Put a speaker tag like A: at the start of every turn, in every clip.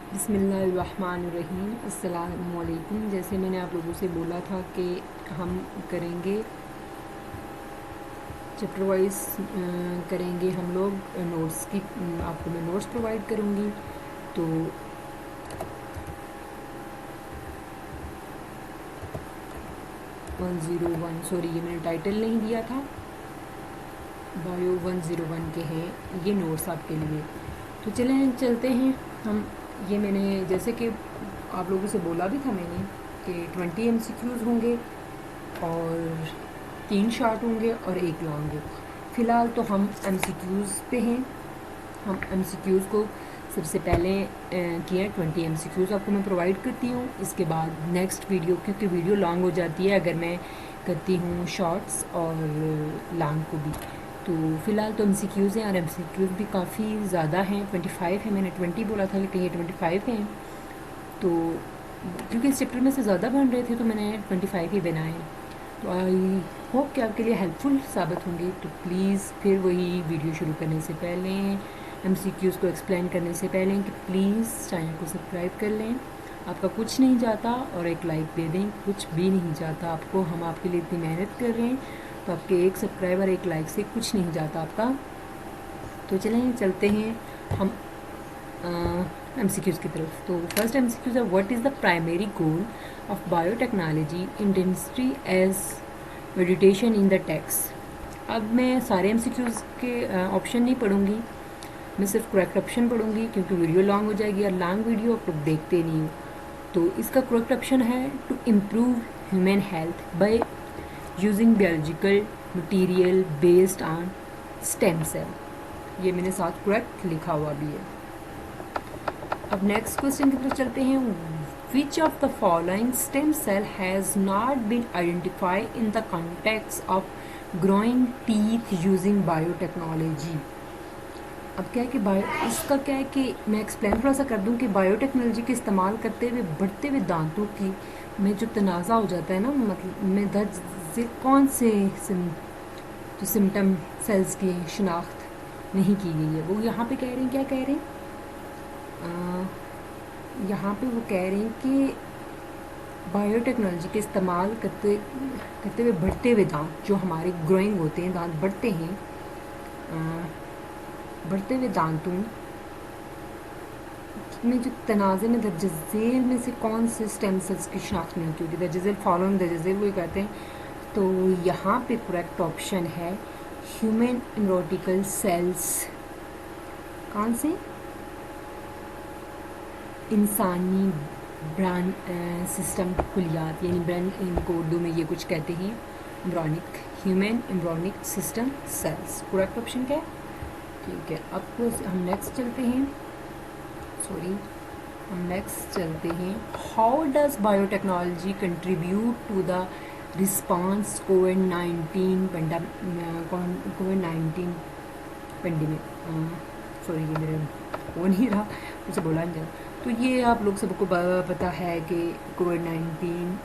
A: बिस्मिल्लाहिर्रहमानिर्रहीम। अस्सलामुअलैकुम। जैसे मैंने आप लोगों से बोला था कि हम करेंगे चैप्टर वाइज करेंगे हम लोग नोट्स की। आपको मैं नोट्स प्रोवाइड करूँगी। तो 101 सॉरी, ये मैंने टाइटल नहीं दिया था। बायो 101 के हैं ये नोट्स आपके लिए। तो चलें चलते हैं हम। ये मैंने जैसे कि आप लोगों से बोला भी था मैंने कि 20 MCQs होंगे और 3 शार्ट होंगे और 1 लॉन्ग है। फ़िलहाल तो हम MCQs पे हैं। हम MCQs को सबसे पहले किए 20 MCQs आपको मैं प्रोवाइड करती हूँ। इसके बाद नेक्स्ट वीडियो, क्योंकि वीडियो लॉन्ग हो जाती है अगर मैं करती हूँ शॉर्ट्स और लॉन्ग को भी। तो फ़िलहाल तो MCQs हैं और MCQs भी काफ़ी ज़्यादा हैं। 25 है, मैंने 20 बोला था लेकिन ये 25 हैं। तो क्योंकि इस चैप्टर में से ज़्यादा बन रहे थे तो मैंने 25 ही बनाए। तो आई होप कि आपके लिए हेल्पफुल साबित होंगे। तो प्लीज़ फिर वही वीडियो शुरू करने से पहले, MCQs को एक्सप्लेन करने से पहले कि प्लीज़ चैनल को सब्सक्राइब कर लें। आपका कुछ नहीं जाता और एक लाइक दे दें, कुछ भी नहीं जाता आपको। हम आपके लिए इतनी मेहनत कर रहे हैं तो आपके एक सब्सक्राइबर एक लाइक से कुछ नहीं जाता आपका। तो चलें चलते हैं हम MCQs की तरफ। तो फर्स्ट MCQs है, what is the primary goal of biotechnology industry as meditation in the text. अब मैं सारे MCQs के ऑप्शन नहीं पढ़ूंगी, मैं सिर्फ करेक्ट ऑप्शन पढ़ूंगी क्योंकि वीडियो लॉन्ग हो जाएगी और लॉन्ग वीडियो आप लोग देखते नहीं हो। तो इसका करेक्ट ऑप्शन है to improve human health by using biological material based on stem cell. ये मैंने साथ करेक्ट लिखा हुआ भी है। अब नेक्स्ट क्वेश्चन की तरफ चलते हैं। Which of the following stem cell has not been identified in the context of growing teeth using biotechnology. अब क्या है कि इसका क्या है कि मैं एक्सप्लेन थोड़ा सा कर दूं कि बायोटेक्नोलॉजी के इस्तेमाल करते हुए बढ़ते हुए दांतों की में जो तनाज़ा हो जाता है ना, मतलब में दर्ज से कौन से जो सिम्टम सेल्स की शिनाख्त नहीं की गई है, वो यहाँ पे कह रहे हैं। क्या कह रहे हैं यहाँ पे वो कह रहे हैं कि बायोटेक्नोलॉजी के इस्तेमाल करते करते हुए बढ़ते हुए दांत जो हमारे ग्रोइंग होते हैं, दांत बढ़ते हैं, बढ़ते हुए दांतों में जो तनाज़े में दर्ज झेल में से कौन से स्टेम सेल्स की शिनाख्त नहीं होती होगी। दर्ज झेल फॉलोइंग दर्ज झेल वो कहते हैं। तो यहाँ पे करेक्ट ऑप्शन है ह्यूमन एम्ब्रियोनिकल सेल्स। कौन से? इंसानी ब्रांड सिस्टम कुलियात, यानी ब्रांड, इनको उर्दू में ये कुछ कहते हैं embryonic, human embryonic system sales. Correct option क्या है? ठीक है। अब हम नेक्स्ट चलते हैं। हम नेक्स्ट चलते हैं। How does biotechnology contribute to the response कोविड-19 पेंडेमिक। सॉरी, ये मेरे वो नहीं रहा, मुझे बोला नहीं जाता। तो ये आप लोग सबको पता है कि कोविड-19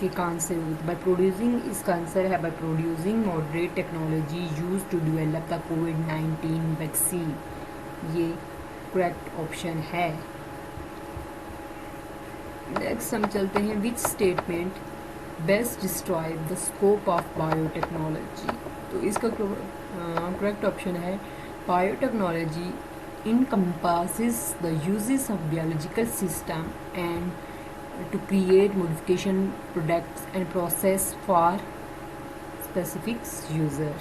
A: के आंसर बाय प्रोड्यूसिंग, इसका आंसर है by producing moderate technology use to develop the कोविड-19 वैक्सीन। ये करेक्ट ऑप्शन है। नेक्स्ट हम चलते हैं। Which statement best describe the scope of biotechnology. तो इसका करेक्ट ऑप्शन है biotechnology encompasses the uses of biological system and to create modification products and process for specific user।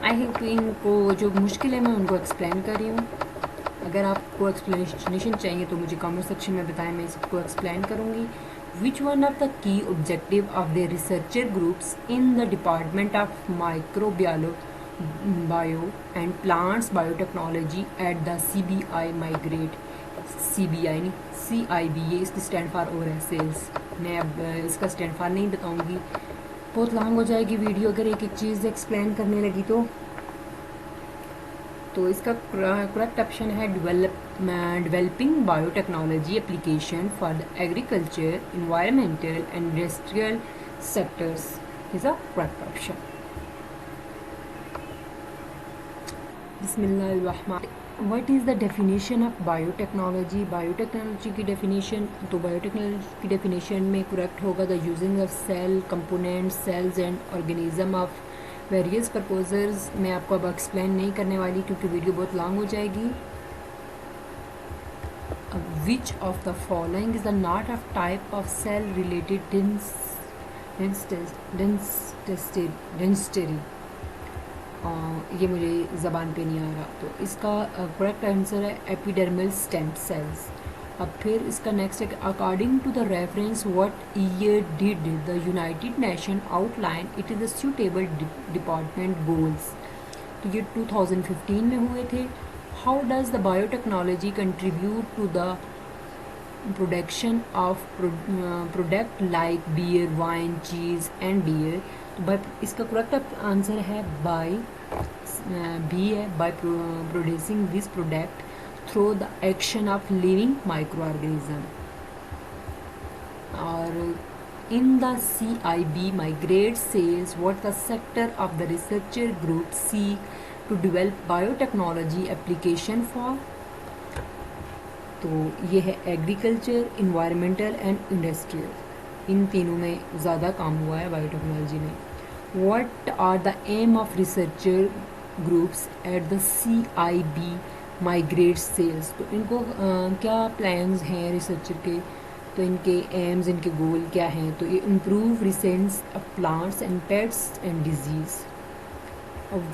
A: I think इनको जो मुश्किल है मैं उनको एक्सप्लेन कर रही हूँ। अगर आपको एक्सप्लेनेशन चाहिए तो मुझे कमेंट सेक्शन में बताएं, मैं इसको एक्सप्लेन करूँगी। Which one of the key objective of the researcher groups in the department of bio and plants biotechnology at the CBI migrate. CBI नहीं, CIB, ये इसकी स्टैंड फॉर और है सेल्स। मैं अब इसका स्टैंड फॉर नहीं बताऊँगी, बहुत लॉन्ग हो जाएगी वीडियो अगर एक एक चीज़ एक्सप्लेन करने लगी तो इसका करेक्ट ऑप्शन है developing biotechnology application for the agriculture, environmental and industrial sectors. is a correct option. Bismillahirrahman. What is the definition of biotechnology? Biotechnology की डेफिनेशन, तो बायोटेक्नोलॉजी की डेफिनेशन में करेक्ट होगा the using of cell components cells and organism of various purposes. मैं आपको अब explain नहीं करने वाली क्योंकि वीडियो बहुत लॉन्ग हो जाएगी। Which of the following is the not of type of cell related density. ये मुझे ज़बान पे नहीं आ रहा, तो इसका करेक्ट आंसर है एपिडर्मल स्टेम सेल्स। अब फिर इसका नेक्स्ट है according to the reference what year did the United Nation outline it is the suitable department goals. तो ये 2015 में हुए थे। How does the biotechnology contribute to the production of product like beer wine cheese and deer. तो by इसका correct answer है by B है, by producing this product through the action of living micro organism. और in the CIB migrate says what the sector of the researcher group seek to develop biotechnology application for। तो ये है agriculture, environmental and industrial, इन तीनों में ज़्यादा काम हुआ है बायोटेक्नोलॉजी में। What are the aim of researcher groups at the CIB migrate cells. तो इनको क्या प्लान्स हैं रिसर्चर के, तो इनके एम्स, इनके गोल क्या हैं। तो ये improve resistance of plants and pests and diseases.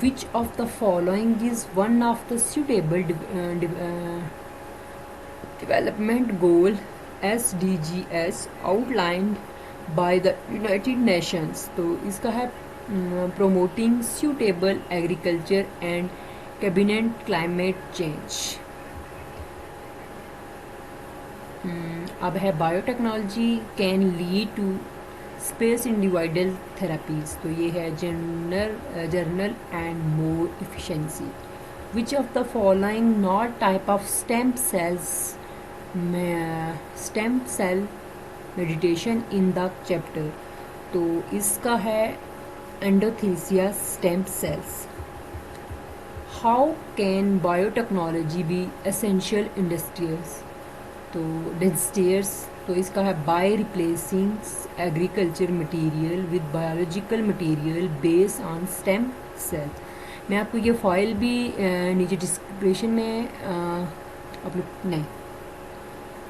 A: Which of the following is one of the suitable development goal SDGs outlined by the United Nations। तो इसका है promoting suitable agriculture and cabinet climate change। अब है biotechnology can lead to space individual therapies. तो ये है journal and more efficiency. Which of the following not type of stem cell meditation in the chapter. तो इसका है endothelia stem cells. How can biotechnology be essential industrials. तो डेंस्टेयर्स, तो इसका है by replacing agriculture material with biological material based on stem cells. मैं आपको ये फाइल भी नीचे डिस्क्रिप्शन में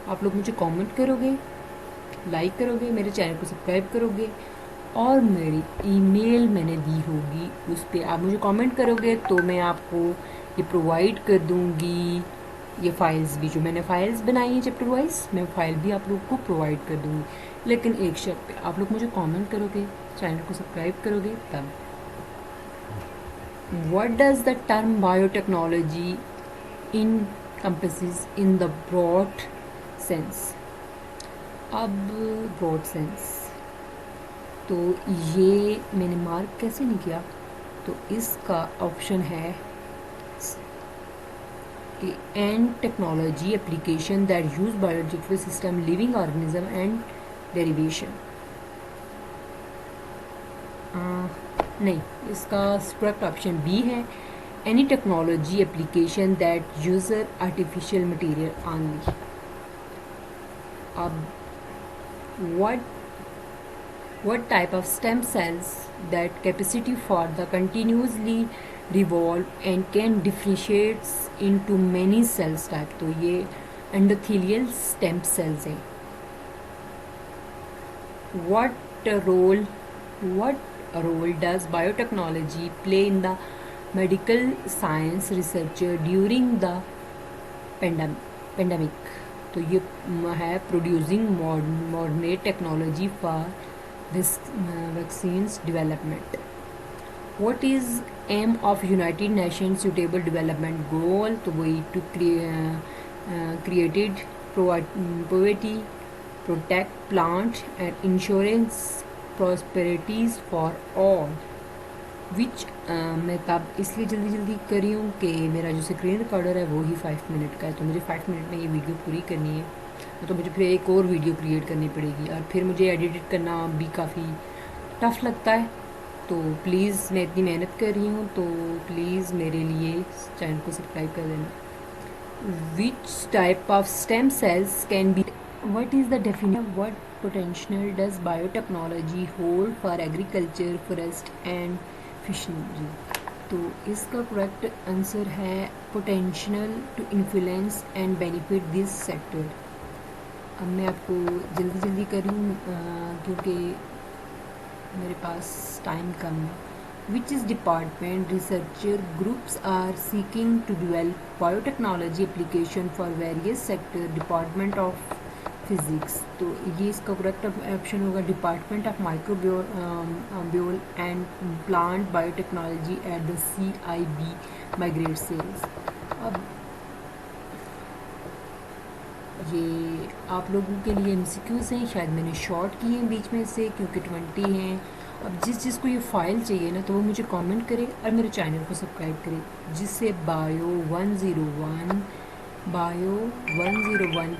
A: आप लोग मुझे कमेंट करोगे, लाइक करोगे, मेरे चैनल को सब्सक्राइब करोगे और मेरी ईमेल मैंने दी होगी, उस पर आप मुझे कमेंट करोगे तो मैं आपको ये प्रोवाइड कर दूँगी। ये फाइल्स भी जो मैंने फाइल्स बनाई हैं चैप्टर वाइज, मैं फाइल भी आप लोग को प्रोवाइड कर दूँगी। लेकिन एक शर्त पे, आप लोग मुझे कमेंट करोगे, चैनल को सब्सक्राइब करोगे तब। What does the term biotechnology encompasses in the broad sense? अब ब्रॉड सेंस, तो ये मैंने मार्क कैसे नहीं किया, तो इसका ऑप्शन है कि and technology application that use biological system living organism and derivation. नहीं, इसका करेक्ट ऑप्शन बी है any technology application that user artificial material only. अब what type of stem cells that capacity for the continuously revolve and can differentiate into many cells type। तो ये endothelial stem cells हैं। what role does biotechnology play in the medical science research during the pandemic? तो ये है producing modern technology for this vaccines development. What is aim of United Nation suitable development goal? तो वही to created poverty, protect plant and insurance prosperities for all. Which मैं तब इसलिए जल्दी कर रही हूँ कि मेरा जो स्क्रीन रिकॉर्डर है वो ही 5 मिनट का है, तो मुझे 5 मिनट में ये वीडियो पूरी करनी है। तो मुझे फिर एक और वीडियो क्रिएट करनी पड़ेगी और फिर मुझे एडिट करना भी काफ़ी टफ़ लगता है तो प्लीज़, मैं इतनी मेहनत कर रही हूँ तो प्लीज़ मेरे लिए चैनल को सब्सक्राइब कर देना। Which type of stem cells can be? What is the definition? What potential does biotechnology hold for agriculture, forest and fishery? तो इसका करेक्ट आंसर है potential to influence and benefit this sector. अब मैं आपको जल्दी जल्दी करूँ क्योंकि मेरे पास टाइम कम है। Which is department researcher groups are seeking to develop biotechnology application for various sector? Department of Physics। तो ये इसका करेक्ट ऑप्शन होगा department of microbial and plant biotechnology at the CIB migrate cells. अब ये आप लोगों के लिए MCQs हैं, शायद मैंने शॉर्ट किए हैं बीच में से क्योंकि 20 हैं। अब जिस को ये फ़ाइल चाहिए ना तो वो मुझे कमेंट करे और मेरे चैनल को सब्सक्राइब करे, जिससे बायो 101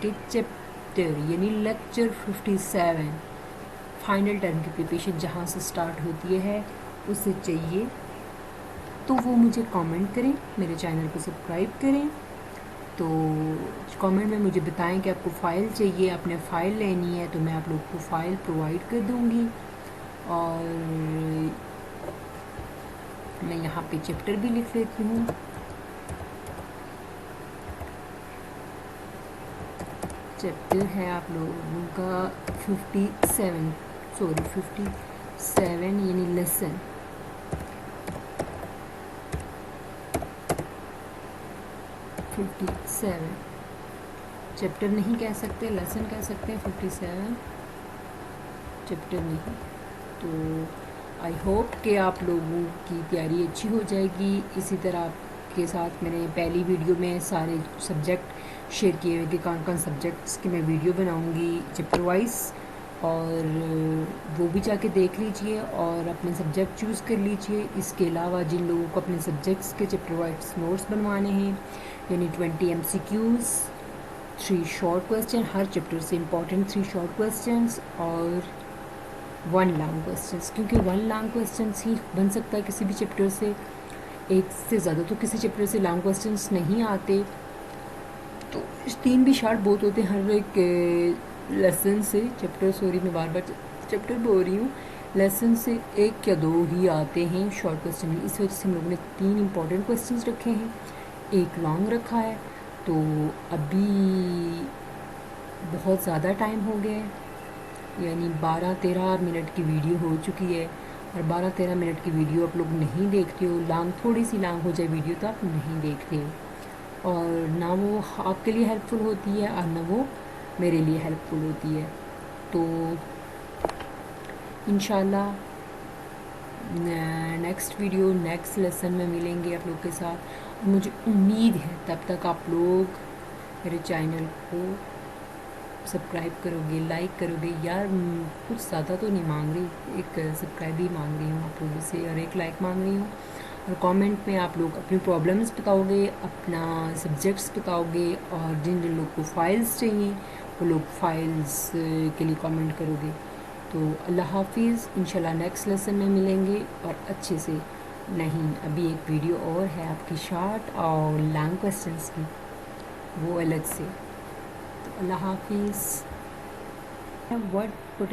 A: के चैप्टर यानी लेक्चर 57 फाइनल टर्म की प्रिपरेशन जहाँ से स्टार्ट होती है उससे चाहिए तो वो मुझे कमेंट करें, मेरे चैनल को सब्सक्राइब करें। तो कमेंट में मुझे बताएं कि आपको फ़ाइल चाहिए, आपने फ़ाइल लेनी है तो मैं आप लोग को फ़ाइल प्रोवाइड कर दूँगी। और मैं यहाँ पे चैप्टर भी लिख लेती हूँ। चैप्टर है आप लोगों का 57 यानी लेसन 57 चैप्टर नहीं कह सकते, लेसन कह सकते हैं। 57 चैप्टर नहीं। तो आई होप कि आप लोगों की तैयारी अच्छी हो जाएगी। इसी तरह आपके साथ मैंने पहली वीडियो में सारे सब्जेक्ट शेयर किए हुए कि कौन कौन सब्जेक्ट्स की मैं वीडियो बनाऊंगी चैप्टर वाइज, और वो भी जाके देख लीजिए और अपने सब्जेक्ट चूज़ कर लीजिए। इसके अलावा जिन लोगों को अपने सब्जेक्ट्स के चैप्टर वाइज नोट्स बनवाने हैं यानी 20 MCQs, 3 शॉर्ट क्वेश्चन, हर चैप्टर से इम्पॉर्टेंट 3 शॉर्ट क्वेश्चंस और 1 लॉन्ग क्वेश्चंस, क्योंकि 1 लॉन्ग क्वेश्चंस ही बन सकता है किसी भी चैप्टर से। एक से ज़्यादा तो किसी चैप्टर से लॉन्ग क्वेश्चंस नहीं आते, तो 3 भी शार्ट बहुत होते हैं हर एक लेसन से। मैं बार बार चैप्टर बोल रही हूँ। लेसन से 1 या 2 ही आते हैं शॉर्ट क्वेश्चन। इस वजह से हम लोगों ने 3 इंपॉर्टेंट क्वेश्चंस रखे हैं, 1 लॉन्ग रखा है। तो अभी बहुत ज़्यादा टाइम हो गया है, यानी 12-13 मिनट की वीडियो हो चुकी है, और 12-13 मिनट की वीडियो आप लोग नहीं देखते हो। लॉन्ग, थोड़ी सी लॉन्ग हो जाए वीडियो तो आप नहीं देखते हो, और ना वो आपके लिए हेल्पफुल होती है और ना वो मेरे लिए हेल्पफुल होती है। तो इंशाल्लाह नेक्स्ट वीडियो नेक्स्ट लेसन में मिलेंगे आप लोग के साथ। मुझे उम्मीद है तब तक आप लोग मेरे चैनल को सब्सक्राइब करोगे, लाइक करोगे। यार कुछ ज़्यादा तो नहीं मांग रही, एक सब्सक्राइब ही मांग रही हूँ आप लोगों से और 1 लाइक मांग रही हूँ। और कमेंट में आप लोग अपनी प्रॉब्लम्स बताओगे, अपना सब्जेक्ट्स बताओगे, और जिन जिन लोग को फाइल्स चाहिए वो लोग फाइल्स के लिए कमेंट करोगे। तो अल्लाह हाफिज़, इंशाल्लाह नेक्स्ट लेसन में मिलेंगे और अच्छे से। नहीं, अभी एक वीडियो और है आपकी शॉर्ट और लॉन्ग क्वेश्चंस की, वो अलग से। तो अल्लाह हाफिज़। व्हाट